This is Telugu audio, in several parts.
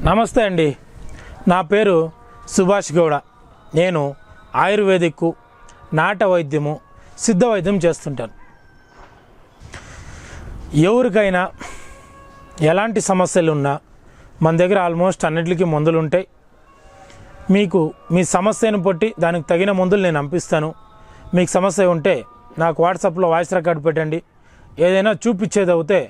నమస్తే అండి, నా పేరు సుభాష్ గౌడ. నేను ఆయుర్వేదిక్, నాట వైద్యము, సిద్ధ వైద్యం చేస్తుంటాను. ఎవరికైనా ఎలాంటి సమస్యలు ఉన్నా మన దగ్గర ఆల్మోస్ట్ అన్నిటికీ మందులు ఉంటాయి. మీకు మీ సమస్యను బట్టి దానికి తగిన మందులు నేను పంపిస్తాను. మీకు సమస్య ఉంటే నాకు వాట్సాప్లో వాయిస్ రికార్డ్ పెట్టండి. ఏదైనా చూపించేది అవుతే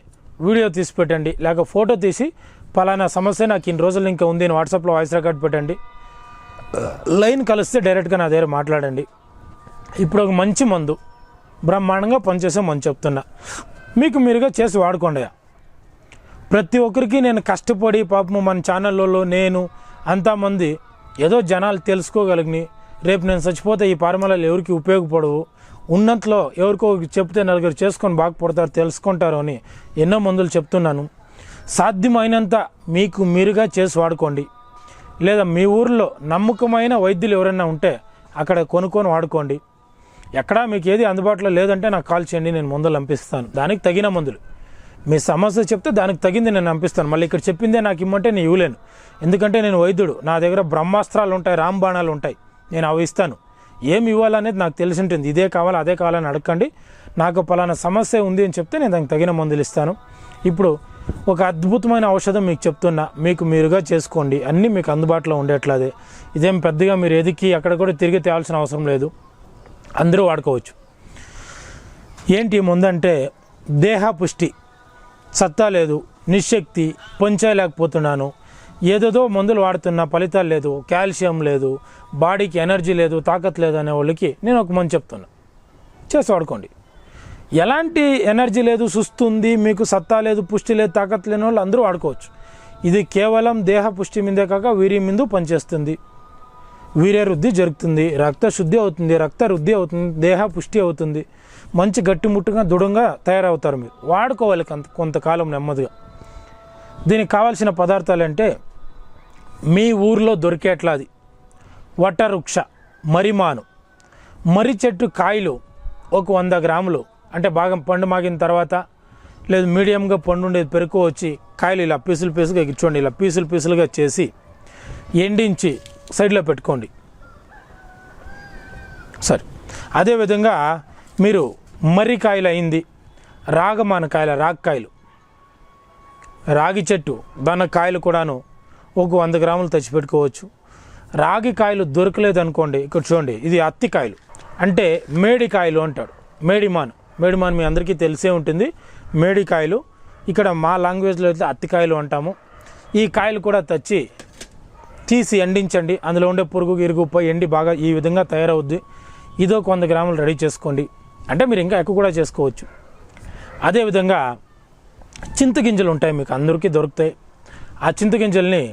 వీడియో తీసి పెట్టండి, లేక ఫోటో తీసి పలానా సమస్య నాకు ఇన్ని రోజులు ఇంకా ఉంది అని వాట్సాప్లో వాయిస్ రికార్డ్ పెట్టండి. లైన్ కలిస్తే డైరెక్ట్గా నా దగ్గర మాట్లాడండి. ఇప్పుడు ఒక మంచి మందు, బ్రహ్మాండంగా పనిచేసే మందు చెప్తున్నా, మీకు మీరుగా చేసి వాడుకోండి. ప్రతి ఒక్కరికి నేను కష్టపడి పాపము మన ఛానల్లో నేను అంతమంది ఏదో జనాలు తెలుసుకోగలిగిని, రేపు నేను చచ్చిపోతే ఈ ఫార్ములాలు ఎవరికి ఉపయోగపడవు, ఉన్నంతలో ఎవరికో చెప్తే నలుగురు చేసుకొని బాగుపడతారు, తెలుసుకుంటారు అని ఎన్నో మందులు చెప్తున్నాను. సాధ్యమైనంత మీకు మీరుగా చేసి వాడుకోండి. లేదా మీ ఊరిలో నమ్మకమైన వైద్యులు ఎవరైనా ఉంటే అక్కడ కొనుక్కొని వాడుకోండి. ఎక్కడా మీకు ఏది అందుబాటులో లేదంటే నాకు కాల్ చేయండి, నేను మందులు పంపిస్తాను. దానికి తగిన మందులు, మీ సమస్య చెప్తే దానికి తగింది నేను పంపిస్తాను. మళ్ళీ ఇక్కడ చెప్పిందే నాకు ఇమ్మంటే నేను ఇవ్వలేను, ఎందుకంటే నేను వైద్యుడు. నా దగ్గర బ్రహ్మాస్త్రాలు ఉంటాయి, రాంబాణాలు ఉంటాయి, నేను అవి ఇస్తాను. ఏమి ఇవ్వాలనేది నాకు తెలిసి ఉంటుంది. ఇదే కావాలి అదే కావాలని అడగండి. నాకు పలానా సమస్య ఉంది అని చెప్తే నేను దానికి తగిన మందులు ఇస్తాను. ఇప్పుడు ఒక అద్భుతమైన ఔషధం మీకు చెప్తున్నా, మీకు మీరుగా చేసుకోండి. అన్నీ మీకు అందుబాటులో ఉండేట్లదే. ఇదేం పెద్దగా మీరు ఎదికి అక్కడ కూడా తిరిగి తేవాల్సిన అవసరం లేదు, అందరూ వాడుకోవచ్చు. ఏంటి ముందంటే దేహ పుష్టి, సత్తా లేదు, నిశ్శక్తి, పనిచేయలేకపోతున్నాను, ఏదేదో మందులు వాడుతున్నా ఫలితాలు లేదు, కాల్షియం లేదు, బాడీకి ఎనర్జీ లేదు, తాకత్ లేదు అనే వాళ్ళకి నేను ఒక మందు చెప్తున్నా, చేసి వాడుకోండి. ఎలాంటి ఎనర్జీ లేదు, సుస్తుంది, మీకు సత్తా లేదు, పుష్టి లేదు, తాకత్ లేని వాళ్ళు అందరూ వాడుకోవచ్చు. ఇది కేవలం దేహ పుష్టి మీదే కాక వీర్యం మీద పనిచేస్తుంది. వీర్య వృద్ధి జరుగుతుంది, రక్త శుద్ధి అవుతుంది, రక్త వృద్ధి అవుతుంది, దేహ పుష్టి అవుతుంది, మంచి గట్టిముట్టుగా దృఢంగా తయారవుతారు. మీరు వాడుకోవాలి కొంతకాలం నెమ్మదిగా. దీనికి కావాల్సిన పదార్థాలు అంటే మీ ఊరిలో దొరికేట్లాది వటవృక్ష, మరిమాను, మర్రి చెట్టు కాయలు ఒక 100 గ్రాములు, అంటే బాగా పండు మాగిన తర్వాత లేదు మీడియంగా పండు ఉండేది పెరుకు వచ్చి కాయలు ఇలా పీసులు పీసులుగా ఇచ్చుకోండి. ఇలా పీసులు పీసులుగా చేసి ఎండించి సైడ్లో పెట్టుకోండి. సరే, అదేవిధంగా మీరు మర్రికాయలు అయింది, రాగమానకాయల రాగికాయలు, రాగి చెట్టు దాని కాయలు కూడాను ఒక 100 గ్రాములు తెచ్చిపెట్టుకోవచ్చు. రాగి కాయలు దొరకలేదు అనుకోండి, ఇక్కడ చూడండి, ఇది అత్తికాయలు అంటే మేడికాయలు అంటాడు. మేడిమాన్ మీ అందరికీ తెలిసే ఉంటుంది. మేడికాయలు ఇక్కడ మా లాంగ్వేజ్లో అయితే అత్తికాయలు అంటాము. ఈ కాయలు కూడా తెచ్చి తీసి ఎండించండి. అందులో ఉండే పురుగు గిరుగు పోయి ఎండి బాగా ఈ విధంగా తయారవుద్ది. ఇదో 100 గ్రాములు రెడీ చేసుకోండి. అంటే మీరు ఇంకా ఎక్కువ కూడా చేసుకోవచ్చు. అదేవిధంగా చింతగింజలు ఉంటాయి, మీకు అందరికీ దొరుకుతాయి. ఆ చింతగింజల్ని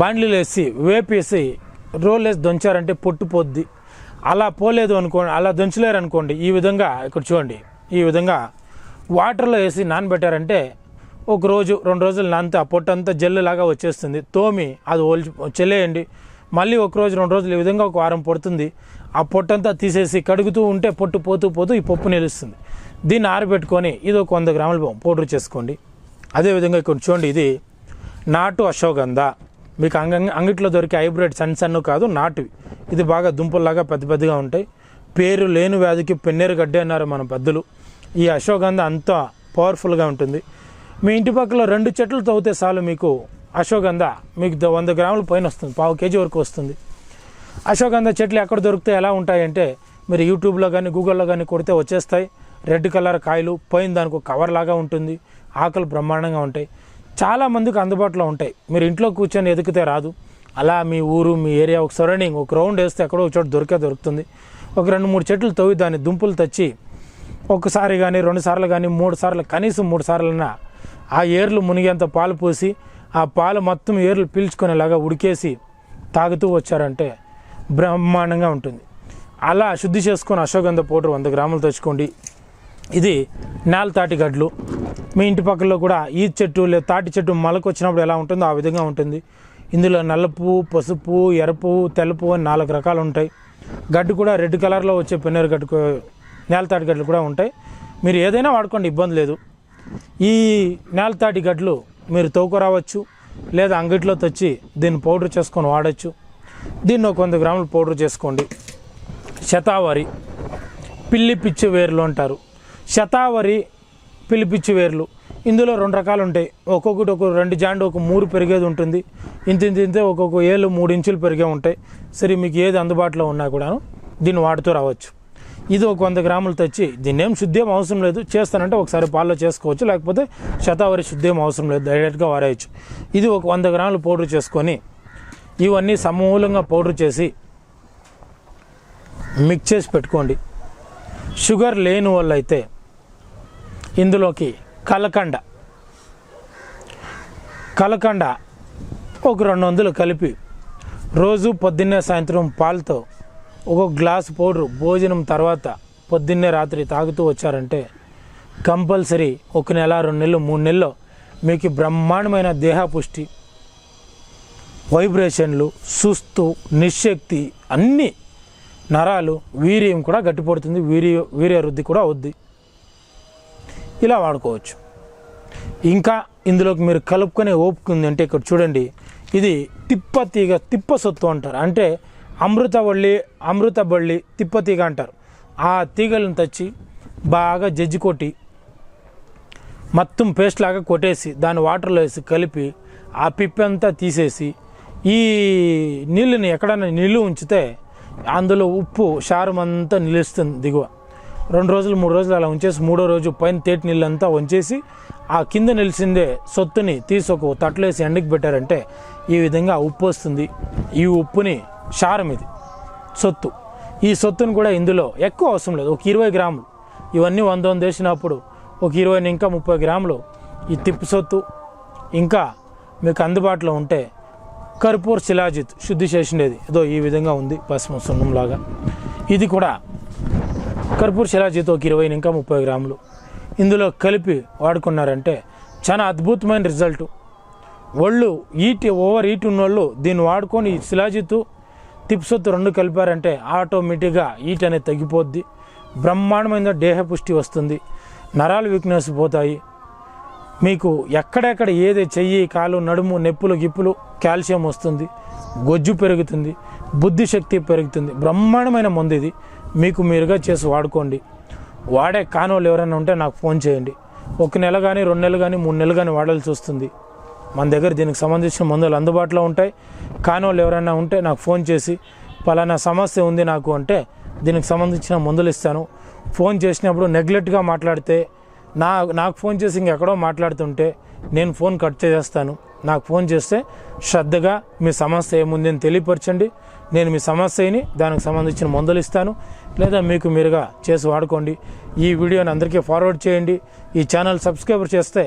బాండ్లీలో వేసి వేపేసి రోల్ వేసి దొంచారంటే పొట్టు పోద్ది. అలా పోలేదు అనుకోండి, అలా దంచలేరు అనుకోండి, ఈ విధంగా ఇక్కడ చూడండి, ఈ విధంగా వాటర్లో వేసి నానబెట్టారంటే 1 రోజు 2 రోజులు నానితే ఆ పొట్టు అంతా జల్లులాగా వచ్చేస్తుంది. తోమి అది చెల్లేయండి. మళ్ళీ 1 రోజు 2 రోజులు ఈ విధంగా 1 వారం పడుతుంది. ఆ పొట్టంతా తీసేసి కడుగుతూ ఉంటే పొట్టు పోతూ ఈ పప్పు నిలుస్తుంది. దీన్ని ఆరబెట్టుకొని ఇది ఒక 100 గ్రాములు పౌడర్ చేసుకోండి. అదేవిధంగా ఇక్కడ చూడండి, ఇది నాటు అశ్వగంధ. మీకు అంగిట్లో దొరికే హైబ్రిడ్ సన్న కాదు, నాటువి. ఇది బాగా దుంపల్లాగా పెద్దగా ఉంటాయి. పేరు లేని వ్యాధికి పెన్నేరు గడ్డి అన్నారు మన పెద్దలు. ఈ అశ్వగంధ అంతా పవర్ఫుల్గా ఉంటుంది. మీ ఇంటి పక్కల 2 చెట్లు తవ్వితే చాలు, మీకు అశ్వగంధ మీకు 100 గ్రాముల పైన వస్తుంది, 1/4 కేజీ వరకు వస్తుంది. అశ్వగంధ చెట్లు ఎక్కడ దొరుకుతాయి, ఎలా ఉంటాయంటే మీరు యూట్యూబ్లో కానీ గూగుల్లో కానీ కొడితే వచ్చేస్తాయి. రెడ్ కలర్ కాయలు, పైన దానికి ఒక కవర్ లాగా ఉంటుంది, ఆకులు బ్రహ్మాండంగా ఉంటాయి. చాలామందికి అందుబాటులో ఉంటాయి. మీరు ఇంట్లో కూర్చొని ఎదికితే రాదు. అలా మీ ఊరు, మీ ఏరియా, ఒక సరౌండింగ్ ఒక రౌండ్ వేస్తే ఎక్కడో ఒక చోట దొరుకుతుంది. ఒక 2-3 చెట్లు తవ్వి దాన్ని దుంపులు తెచ్చి ఒకసారి కానీ 2 సార్లు కానీ 3 సార్లు, కనీసం 3 సార్లన్నా ఆ ఏర్లు మునిగేంత పాలు పోసి ఆ పాలు మొత్తం ఏర్లు పీల్చుకునేలాగా ఉడికేసి తాగుతూ వచ్చారంటే బ్రహ్మాండంగా ఉంటుంది. అలా శుద్ధి చేసుకొని అశ్వగంధ పౌడర్ 100 గ్రాములు తెచ్చుకోండి. ఇది నేలతాటి గడ్లు. మీ ఇంటి పక్కలో కూడా ఈ చెట్టు లేదా తాటి చెట్టు మొలకు వచ్చినప్పుడు ఎలా ఉంటుందో ఆ విధంగా ఉంటుంది. ఇందులో నలుపు, పసుపు, ఎరుపు, తెలుపు అని 4 రకాలు ఉంటాయి. గడ్డు కూడా రెడ్ కలర్లో వచ్చే పెన్నేరు గడ్డు, నేలతాటి గడ్డలు కూడా ఉంటాయి. మీరు ఏదైనా వాడుకోండి, ఇబ్బంది లేదు. ఈ నేలతాటి గడ్డలు మీరు తోకురావచ్చు, లేదా అంగట్లో తెచ్చి దీన్ని పౌడర్ చేసుకొని వాడచ్చు. దీన్ని ఒక 100 గ్రాములు పౌడర్ చేసుకోండి. శతావరి, పిల్లి పిచ్చి వేర్లు అంటారు. శతావరి, పిల్లి పిచ్చి వేర్లు ఇందులో 2 రకాలు ఉంటాయి. ఒక్కొక్కటి ఒక 2 జాండు ఒక 3 పెరిగేది ఉంటుంది. ఇంతే ఒక్కొక్క ఏళ్ళు 3 ఇంచులు పెరిగే ఉంటాయి. సరే, మీకు ఏది అందుబాటులో ఉన్నా కూడాను దీన్ని వాడుతూ రావచ్చు. ఇది ఒక 100 గ్రాములు తెచ్చి, దీన్ని ఏం శుద్ధేం అవసరం లేదు, చేస్తానంటే ఒకసారి పాల్లో చేసుకోవచ్చు, లేకపోతే శతావరి శుద్ధేం అవసరం లేదు, డైరెక్ట్గా వారేయచ్చు. ఇది ఒక 100 గ్రాములు పౌడర్ చేసుకొని ఇవన్నీ సమూలంగా పౌడర్ చేసి మిక్స్ చేసి పెట్టుకోండి. షుగర్ లేని వాళ్ళు అయితే ఇందులోకి కలకండ ఒక 200 కలిపి రోజు పొద్దున్నే సాయంత్రం పాలతో ఒక గ్లాసు పౌడర్ భోజనం తర్వాత పొద్దున్నే రాత్రి తాగుతూ వచ్చారంటే కంపల్సరీ 1 నెల 2 నెలలు 3 నెలల్లో మీకు బ్రహ్మాండమైన దేహపుష్టి, వైబ్రేషన్లు, సుస్తు, నిశ్శక్తి, అన్ని నరాలు, వీర్యం కూడా గట్టిపడుతుంది, వీర్య వృద్ధి కూడా అవుద్ది. ఇలా వాడుకోవచ్చు. ఇంకా ఇందులోకి మీరు కలుపుకునే ఓపిక ఉంది అంటే ఇక్కడ చూడండి, ఇది తిప్ప సొత్తు అంటారు. అంటే అమృత బళ్ళి తిప్పతీగ అంటారు. ఆ తీగలను తెచ్చి బాగా జజ్జి కొట్టి మొత్తం పేస్ట్ లాగా కొట్టేసి దాన్ని వాటర్లో వేసి కలిపి ఆ పిప్పంతా తీసేసి ఈ నీళ్ళని ఎక్కడైనా నిలువ ఉంచితే అందులో ఉప్పు శారం అంతా నిలుస్తుంది దిగువ. 2 రోజులు 3 రోజులు అలా ఉంచేసి 3వ రోజు పైన తేటి నీళ్ళంతా ఉంచేసి ఆ కింద నిలిచిందే సొత్తుని తీసి ఒక తట్లో వేసి ఎండకి పెట్టారంటే ఈ విధంగా ఉప్పు వస్తుంది. ఈ ఉప్పుని శారం, ఇది సొత్తు. ఈ సొత్తుని కూడా ఇందులో ఎక్కువ అవసరం లేదు, ఒక 20 గ్రాములు. ఇవన్నీ 100 వేసినప్పుడు ఒక 20 ఇంకా 30 గ్రాములు ఈ తిప్పు సొత్తు. ఇంకా మీకు అందుబాటులో ఉంటే కర్పూర్ శిలాజిత్ శుద్ధి చేసినది ఏదో ఈ విధంగా ఉంది, పసుపు సున్నంలాగా. ఇది కూడా కర్పూర్ శిలాజిత్ ఒక 20 ఇంకా 30 గ్రాములు ఇందులో కలిపి వాడుకున్నారంటే చాలా అద్భుతమైన రిజల్ట్. ఒళ్ళు ఓవర్ హీట్ ఉన్నోళ్ళు దీన్ని వాడుకొని శిలాజిత్తు తిప్సొత్తు 2 కలిపారంటే ఆటోమేటిక్గా హీట్ అనేది తగ్గిపోద్ది. బ్రహ్మాండమైన దేహపుష్టి వస్తుంది, నరాలు వీక్నెస్ పోతాయి. మీకు ఎక్కడెక్కడ ఏది చెయ్యి, కాలు, నడుము, నొప్పులు, గిప్పులు, కాల్షియం వస్తుంది, గొజ్జు పెరుగుతుంది, బుద్ధిశక్తి పెరుగుతుంది. బ్రహ్మాండమైన మందు ఇది. మీకు మీరుగా చేసి వాడుకోండి. వాడే కానోళ్ళు ఎవరైనా ఉంటే నాకు ఫోన్ చేయండి. 1 నెల కానీ 2 నెలలు కానీ 3 నెలలు కానీ వాడాల్సి వస్తుంది. మన దగ్గర దీనికి సంబంధించిన మందులు అందుబాటులో ఉంటాయి. కానోళ్ళు ఎవరైనా ఉంటే నాకు ఫోన్ చేసి పలానా సమస్య ఉంది నాకు అంటే దీనికి సంబంధించిన మందులు ఇస్తాను. ఫోన్ చేసినప్పుడు నెగ్లెక్ట్గా మాట్లాడితే నాకు ఫోన్ చేసి ఇంకెక్కడో మాట్లాడుతుంటే నేను ఫోన్ కట్ చేస్తాను. నాకు ఫోన్ చేస్తే శ్రద్ధగా మీ సమస్య ఏముంది అని తెలియపరచండి. నేను మీ సమస్యని దానికి సంబంధించిన మందులు ఇస్తాను, లేదా మీకు మీరుగా చేసి వాడుకోండి. ఈ వీడియోని అందరికీ ఫార్వర్డ్ చేయండి. ఈ ఛానల్ సబ్స్క్రైబ్ చేస్తే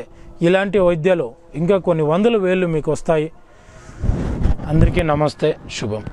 ఇలాంటి వైద్యాలు ఇంకా కొన్ని 100,000 మీకు వస్తాయి. అందరికీ నమస్తే, శుభం.